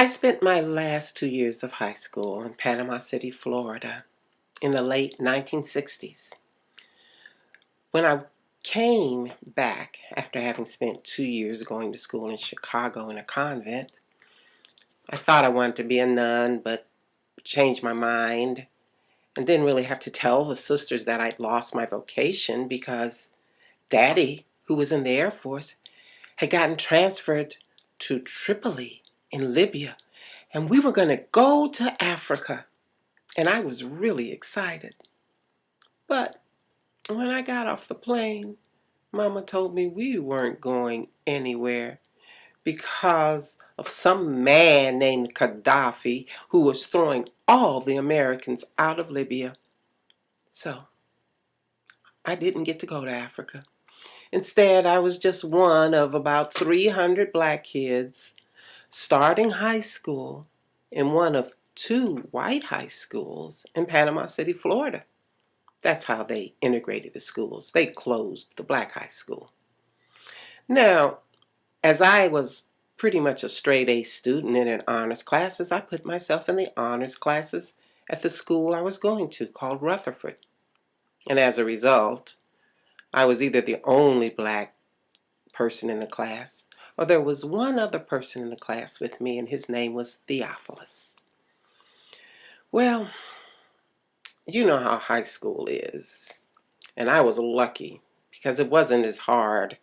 I spent my last 2 years of high school in Panama City, Florida, in the late 1960s. When I came back after having spent 2 years going to school in Chicago in a convent, I thought I wanted to be a nun, but changed my mind and didn't really have to tell the sisters that I'd lost my vocation because Daddy, who was in the Air Force, had gotten transferred to Tripoli in Libya, and we were going to go to Africa. And I was really excited. But when I got off the plane, Mama told me we weren't going anywhere because of some man named Gaddafi who was throwing all the Americans out of Libya. So I didn't get to go to Africa. Instead, I was just one of about 300 black kids starting high school in one of two white high schools in Panama City, Florida. That's how they integrated the schools. They closed the black high school. Now, as I was pretty much a straight A student and in honors classes, I put myself in the honors classes at the school I was going to, called Rutherford. And as a result, I was either the only black person in the class, or there was one other person in the class with me, and his name was Theophilus. Well, you know how high school is. And I was lucky because it wasn't as hard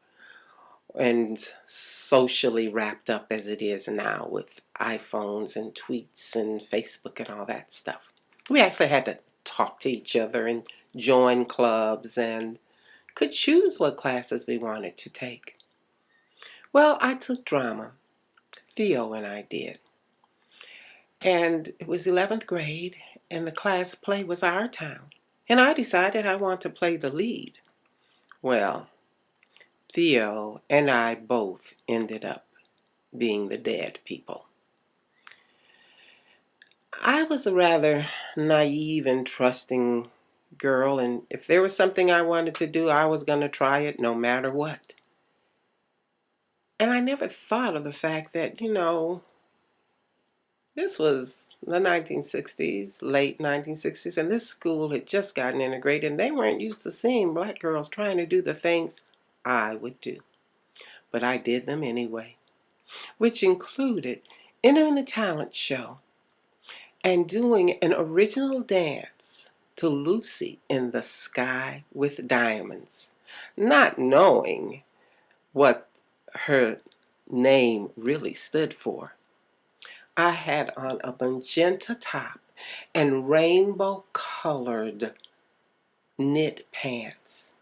and socially wrapped up as it is now with iPhones and tweets and Facebook and all that stuff. We actually had to talk to each other and join clubs and could choose what classes we wanted to take. Well, I took drama. Theo and I did. And it was 11th grade, and the class play was Our Town. And I decided I want to play the lead. Well, Theo and I both ended up being the dead people. I was a rather naive and trusting girl, and if there was something I wanted to do, I was going to try it no matter what. And I never thought of the fact that, this was the 1960s, late 1960s, and this school had just gotten integrated, and they weren't used to seeing black girls trying to do the things I would do. But I did them anyway, which included entering the talent show and doing an original dance to Lucy in the Sky with Diamonds, not knowing what her name really stood for. I had on a magenta top and rainbow-colored knit pants.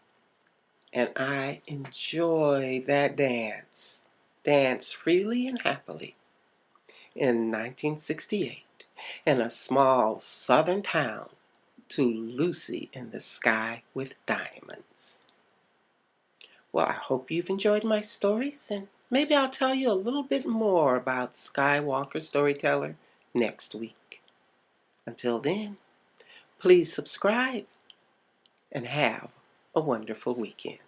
And I enjoyed that dance, danced freely and happily, in 1968 in a small southern town to Lucy in the Sky with Diamonds. Well, I hope you've enjoyed my stories, and maybe I'll tell you a little bit more about Skywalker Storyteller next week. Until then, please subscribe and have a wonderful weekend.